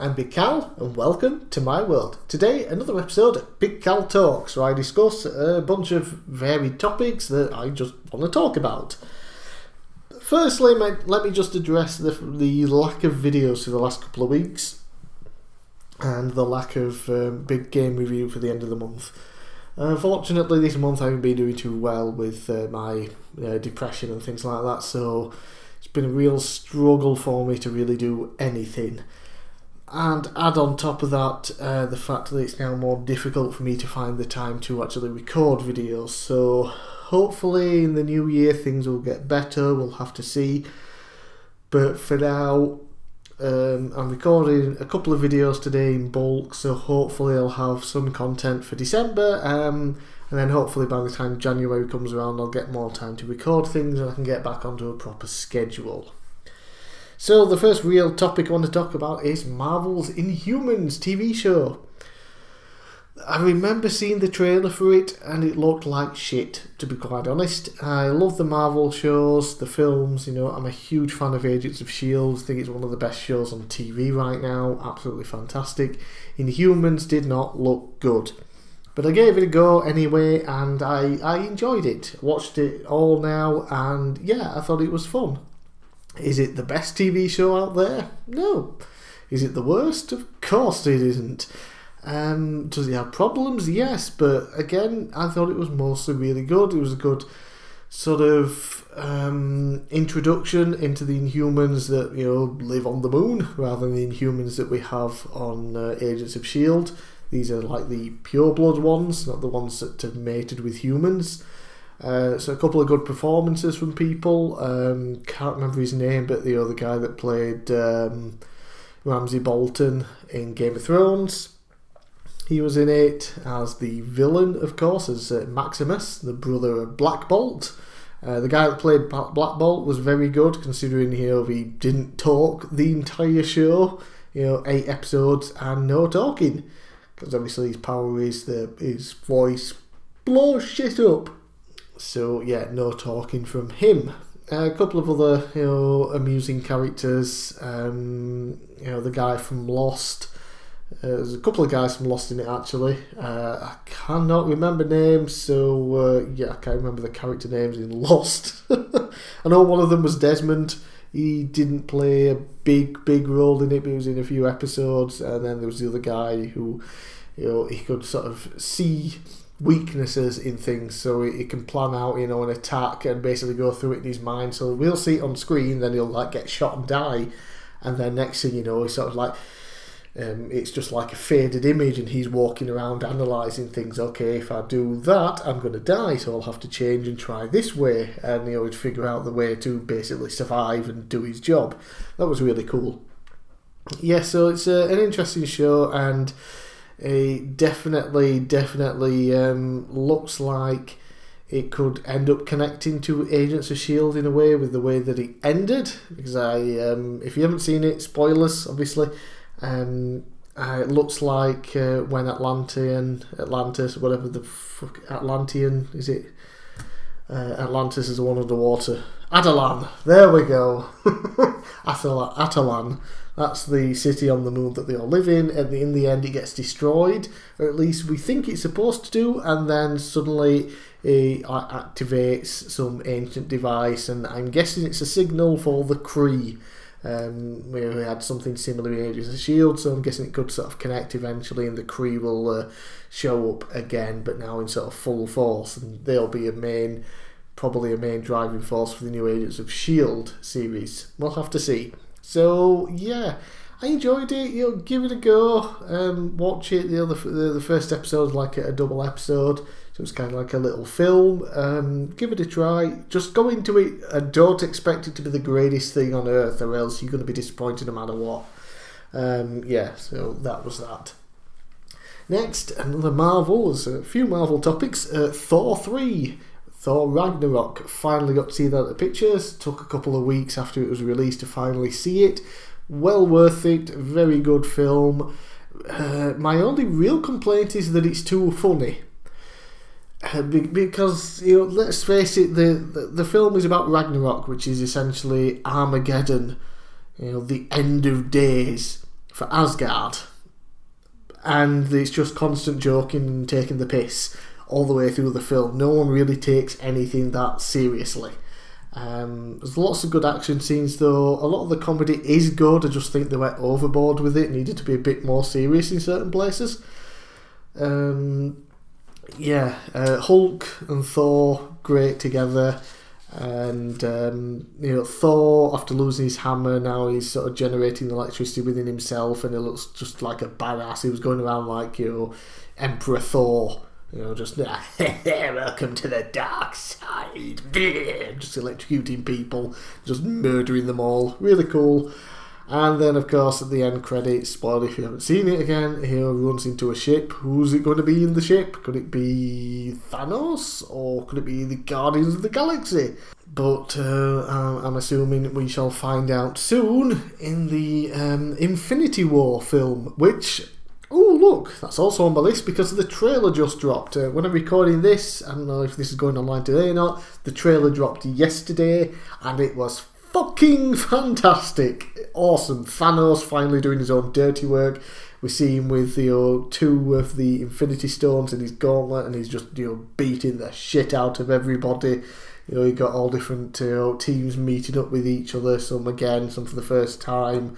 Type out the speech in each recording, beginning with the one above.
I'm bigcal and welcome to my world. Today, another episode of bigcal Talks, where I discuss a bunch of varied topics that I just want to talk about. Firstly, let me just address the lack of videos for the last couple of weeks and the lack of big game review for the end of the month. Unfortunately, this month I haven't been doing too well with my depression and things like that, so it's been a real struggle for me to really do anything. And add on top of that the fact that it's now more difficult for me to find the time to actually record videos. So hopefully in the new year things will get better, we'll have to see. But for now, I'm recording a couple of videos today in bulk, so hopefully I'll have some content for December. And then hopefully by the time January comes around I'll get more time to record things and I can get back onto a proper schedule. So the first real topic I want to talk about is Marvel's Inhumans TV show. I remember seeing the trailer for it and it looked like shit, to be quite honest. I love the Marvel shows, the films, I'm a huge fan of Agents of S.H.I.E.L.D. I think it's one of the best shows on TV right now, absolutely fantastic. Inhumans did not look good. But I gave it a go anyway and I enjoyed it. Watched it all now and yeah, I thought it was fun. Is it the best TV show out there? No. Is it the worst? Of course it isn't. Does it have problems? Yes, but again, I thought it was mostly really good. It was a good sort of introduction into the Inhumans that live on the moon rather than the Inhumans that we have on Agents of S.H.I.E.L.D. These are like the pureblood ones, not the ones that have mated with humans. So a couple of good performances from people. Can't remember his name, but the other guy that played Ramsay Bolton in Game of Thrones, he was in it as the villain, of course, as Maximus, the brother of Black Bolt. The guy that played Black Bolt was very good, considering he didn't talk the entire show. 8 episodes and no talking, because obviously his power is his voice blows shit up. So yeah, no talking from him. A couple of other amusing characters. The guy from Lost. There's a couple of guys from Lost in it actually. I cannot remember names, so I can't remember the character names in Lost. I know one of them was Desmond. He didn't play a big role in it, but he was in a few episodes. And then there was the other guy who, he could sort of see weaknesses in things, so he can plan out an attack and basically go through it in his mind. So we'll see it on screen, then he'll get shot and die, and then next thing you know, he's sort of like it's just like a faded image and he's walking around analysing things. Okay, if I do that I'm going to die, so I'll have to change and try this way, and he'd figure out the way to basically survive and do his job. That was really cool. Yeah, so it's an interesting show, and it definitely looks like it could end up connecting to Agents of S.H.I.E.L.D. in a way with the way that it ended, because if you haven't seen it, spoilers obviously, it looks like when Atlantis, whatever the fuck, Atlantean, is it? Atlantis is the one underwater. Atalan, there we go. Atalan. That's the city on the moon that they all live in, and in the end it gets destroyed, or at least we think it's supposed to do, and then suddenly it activates some ancient device, and I'm guessing it's a signal for the Kree. We had something similar in Agents of S.H.I.E.L.D., so I'm guessing it could sort of connect eventually, and the Kree will show up again, but now in sort of full force, and they'll be probably a main driving force for the new Agents of S.H.I.E.L.D. series. We'll have to see. So yeah, I enjoyed it. Give it a go. Watch it. The first episode was like a double episode, so it's kind of like a little film. Give it a try. Just go into it and don't expect it to be the greatest thing on earth, or else you're going to be disappointed no matter what. So that was that. Next, another Marvel. There's a few Marvel topics. Thor 3. Thor Ragnarok. Finally got to see that at the pictures. Took a couple of weeks after it was released to finally see it. Well worth it. Very good film. My only real complaint is that it's too funny. Because let's face it, the film is about Ragnarok, which is essentially Armageddon, the end of days. for Asgard, and it's just constant joking and taking the piss all the way through the film. No one really takes anything that seriously. There's lots of good action scenes though. A lot of the comedy is good. I just think they went overboard with it. Needed to be a bit more serious in certain places. Hulk and Thor great together, and Thor, after losing his hammer, now he's sort of generating electricity within himself, and he looks just like a badass. He was going around like Emperor Thor. Just welcome to the dark side. Just electrocuting people, just murdering them all. Really cool. And then, of course, at the end credits, spoiler if you haven't seen it again, he runs into a ship. Who's it going to be in the ship? Could it be Thanos? Or could it be the Guardians of the Galaxy? But I'm assuming we shall find out soon in the Infinity War film, which... Oh, look, that's also on my list because the trailer just dropped. When I'm recording this, I don't know if this is going online today or not, the trailer dropped yesterday and it was fucking fantastic. Awesome. Thanos finally doing his own dirty work. We see him with 2 of the Infinity Stones in his gauntlet, and he's just beating the shit out of everybody. You got all different teams meeting up with each other, some again, some for the first time.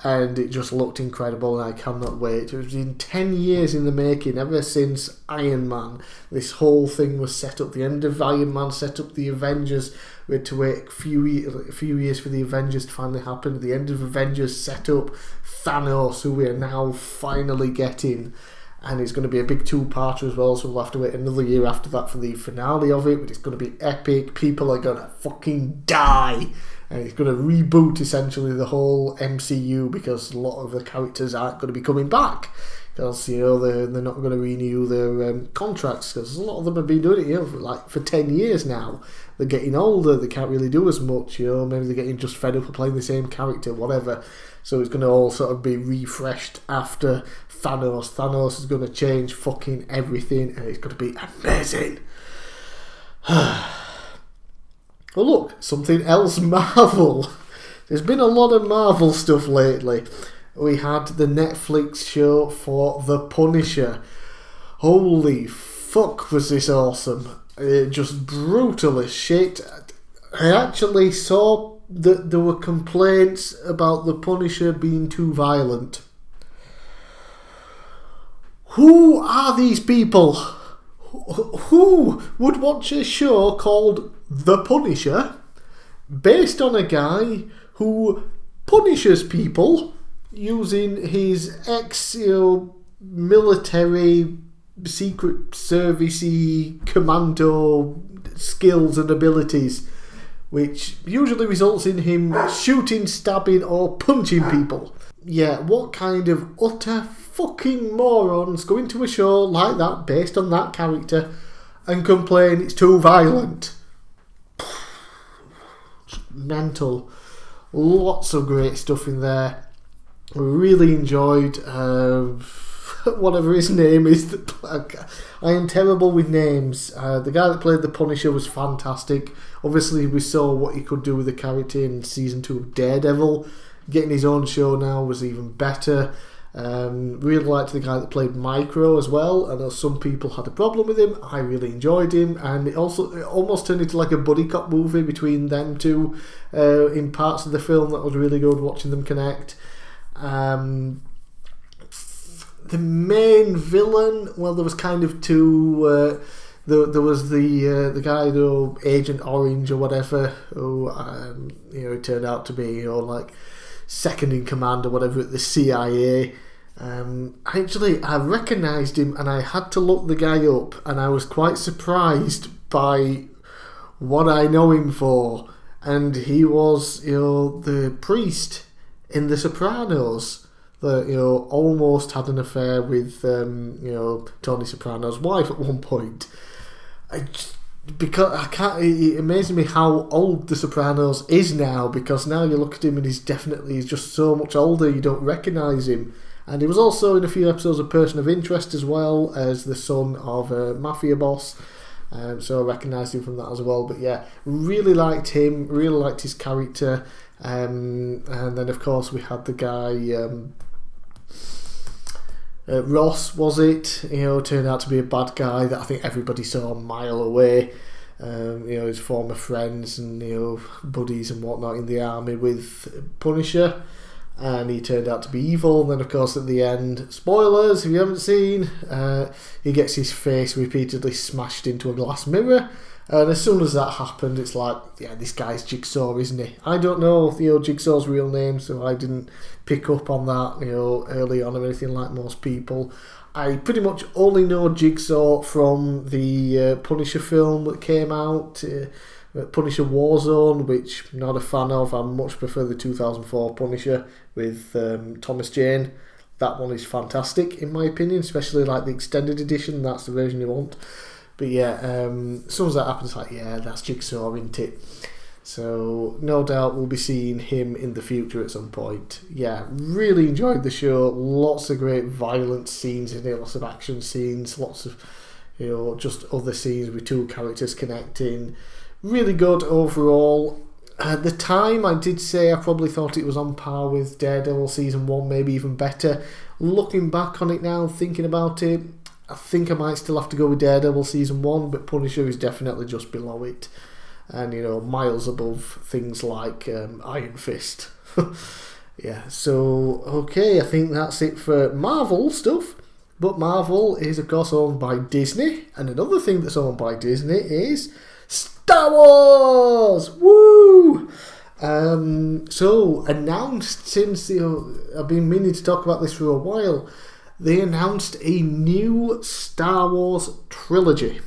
And it just looked incredible, and I cannot wait. It was been 10 years in the making, ever since Iron Man. This whole thing was set up. The end of Iron Man set up the Avengers. We had to wait a few years for the Avengers to finally happen. The end of Avengers set up Thanos, who we are now finally getting. And it's going to be a big 2-parter as well, so we'll have to wait another year after that for the finale of it. But it's going to be epic. People are going to fucking die. And it's going to reboot essentially the whole MCU because a lot of the characters aren't going to be coming back because they're not going to renew their contracts, because a lot of them have been doing it for 10 years now. They're getting older, they can't really do as much, maybe they're getting just fed up of playing the same character, whatever. So it's going to all sort of be refreshed after Thanos. Thanos is going to change fucking everything, and it's going to be amazing. Well, look, something else Marvel. There's been a lot of Marvel stuff lately. We had the Netflix show for The Punisher. Holy fuck, was this awesome. Just brutal as shit. I actually saw that there were complaints about The Punisher being too violent. Who are these people? Who would watch a show called The Punisher, based on a guy who punishes people using his military secret servicey commando skills and abilities, which usually results in him shooting, stabbing or punching people? Yeah, what kind of utter fucking morons go into a show like that based on that character and complain it's too violent? Mental. Lots of great stuff in there. Really enjoyed whatever his name is. I am terrible with names. The guy that played the Punisher was fantastic. Obviously we saw what he could do with the character in season 2 of Daredevil. Getting his own show now was even better. Really liked the guy that played Micro as well. I know some people had a problem with him. I really enjoyed him, and it almost turned into like a buddy cop movie between them two in parts of the film. That was really good, watching them connect. The main villain, well, there was kind of two. There was the guy, Agent Orange or whatever, who turned out to be like second in command or whatever at the CIA. I recognised him, and I had to look the guy up, and I was quite surprised by what I know him for. And he was, the priest in The Sopranos that almost had an affair with Tony Soprano's wife at one point. It amazes me how old The Sopranos is now, because now you look at him and he's just so much older, you don't recognise him. And he was also in a few episodes of Person of Interest, as well as the son of a mafia boss, so I recognised him from that as well. But yeah, really liked him, really liked his character. And then of course we had the guy Ross, was it? Turned out to be a bad guy that I think everybody saw a mile away. His former friends and buddies and whatnot in the army with Punisher, and he turned out to be evil. And then, of course, at the end, spoilers if you haven't seen, he gets his face repeatedly smashed into a glass mirror. And as soon as that happened, it's like, yeah, this guy's Jigsaw, isn't he? I don't know Jigsaw's real name, so I didn't pick up on that, early on or anything like most people. I pretty much only know Jigsaw from the Punisher film that came out, Punisher Warzone, which I'm not a fan of. I much prefer the 2004 Punisher with Thomas Jane. That one is fantastic, in my opinion, especially like the extended edition. That's the version you want. But yeah, as soon as that happens, like, yeah, that's Jigsaw, isn't it? So no doubt we'll be seeing him in the future at some point. Yeah, really enjoyed the show. Lots of great violent scenes in it, lots of action scenes, lots of just other scenes with two characters connecting. Really good overall. At the time, I did say I probably thought it was on par with Daredevil Season 1, maybe even better. Looking back on it now, thinking about it, I think I might still have to go with Daredevil Season 1, but Punisher is definitely just below it. And, miles above things like Iron Fist. Yeah, so, okay, I think that's it for Marvel stuff. But Marvel is, of course, owned by Disney. And another thing that's owned by Disney is Star Wars! Woo! So, announced since, I've been meaning to talk about this for a while, they announced a new Star Wars trilogy.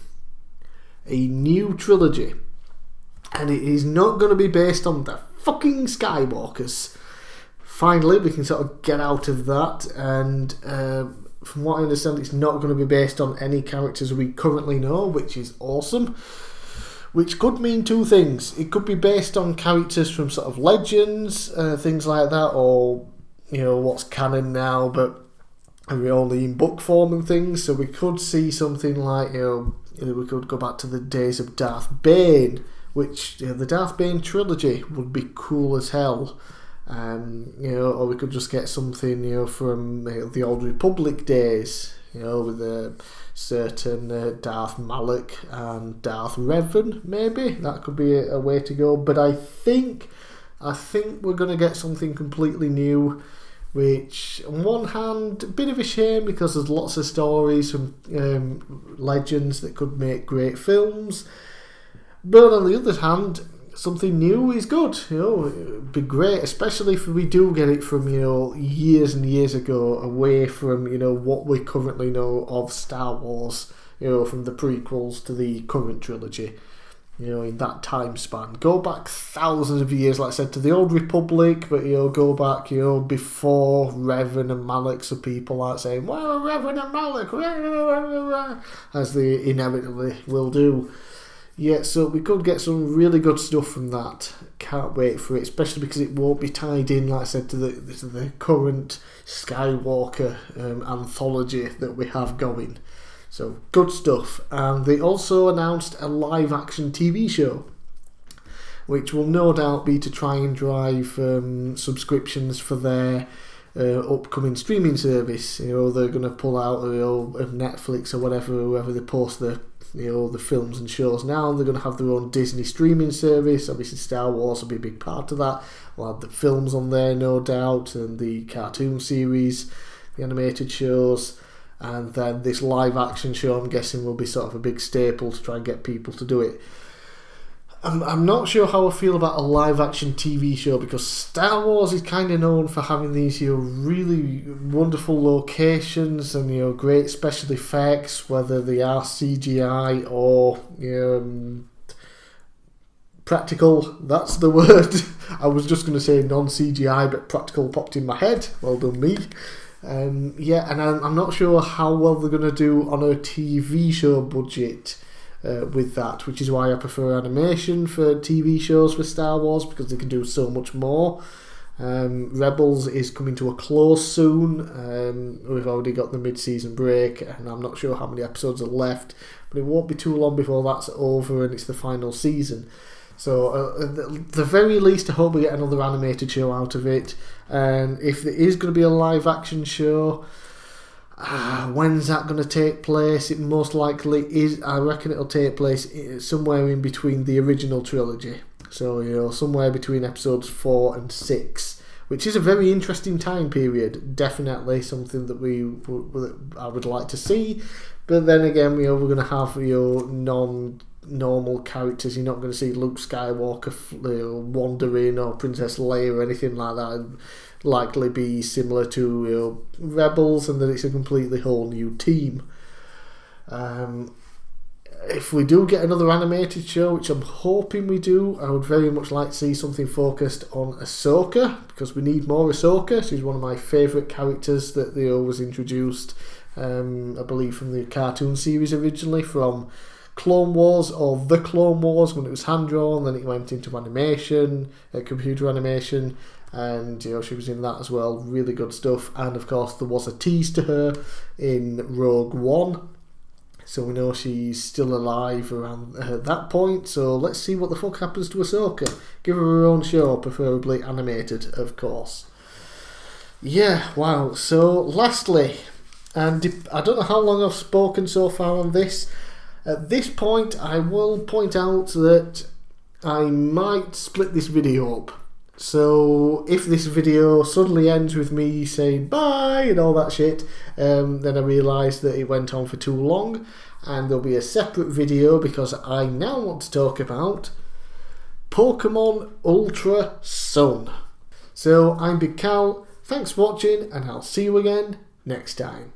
A new trilogy. And it is not going to be based on the fucking Skywalkers. Finally, we can sort of get out of that. And from what I understand, it's not going to be based on any characters we currently know, which is awesome. Which could mean two things. It could be based on characters from sort of Legends, things like that, or what's canon now, but we're only in book form and things. So we could see something like we could go back to the days of Darth Bane, which the Darth Bane trilogy would be cool as hell. Or we could just get something from the Old Republic days, with a certain Darth Malak and Darth Revan, maybe. That could be a way to go. But I think we're going to get something completely new, which on one hand, a bit of a shame because there's lots of stories from Legends that could make great films. But on the other hand, something new is good. It'd be great, especially if we do get it from years and years ago, away from what we currently know of Star Wars. From the prequels to the current trilogy. In that time span, go back thousands of years, like I said, to the Old Republic, but go back before Revan and Malak, so people aren't saying, "Well, Revan and Malak," as they inevitably will do. Yeah, so we could get some really good stuff from that. Can't wait for it, especially because it won't be tied in, like I said, to the current Skywalker anthology that we have going. So, good stuff. And they also announced a live-action TV show, which will no doubt be to try and drive subscriptions for their upcoming streaming service. They're going to pull out of Netflix or whoever they post the films and shows now. They're going to have their own Disney streaming service. Obviously Star Wars will be a big part of that. We'll have the films on there, no doubt, and the cartoon series, the animated shows, and then this live action show, I'm guessing, will be sort of a big staple to try and get people to do it. I'm not sure how I feel about a live action TV show, because Star Wars is kind of known for having these really wonderful locations and great special effects, whether they are CGI or practical. That's the word. I was just going to say non-CGI, but practical popped in my head. Well done me. And I'm not sure how well they're going to do on a TV show budget with that, which is why I prefer animation for TV shows for Star Wars, because they can do so much more. Rebels is coming to a close soon. We've already got the mid-season break, and I'm not sure how many episodes are left, but it won't be too long before that's over and it's the final season. So at the very least, I hope we get another animated show out of it. And if there is going to be a live action show, when's that going to take place? It most likely is. I reckon it'll take place somewhere in between the original trilogy. So, somewhere between episodes 4 and 6, which is a very interesting time period. Definitely something that I would like to see. But then again, we're going to have non-normal characters. You're not going to see Luke Skywalker wandering, or Princess Leia or anything like that. It'd likely be similar to Rebels, and then it's a completely whole new team. If we do get another animated show, which I'm hoping we do, I would very much like to see something focused on Ahsoka, because we need more Ahsoka. She's one of my favourite characters that they always introduced, I believe from the cartoon series originally, from Clone Wars or The Clone Wars when it was hand-drawn, then it went into animation, computer animation, and she was in that as well. Really good stuff. And of course there was a tease to her in Rogue One, so we know she's still alive around that point. So let's see what the fuck happens to Ahsoka. Give her her own show, preferably animated, of course. Yeah, wow. So lastly, and I don't know how long I've spoken so far on this. At this point, I will point out that I might split this video up. So if this video suddenly ends with me saying bye and all that shit, then I realise that it went on for too long, and there'll be a separate video because I now want to talk about Pokemon Ultra Sun. So I'm bigcal, thanks for watching, and I'll see you again next time.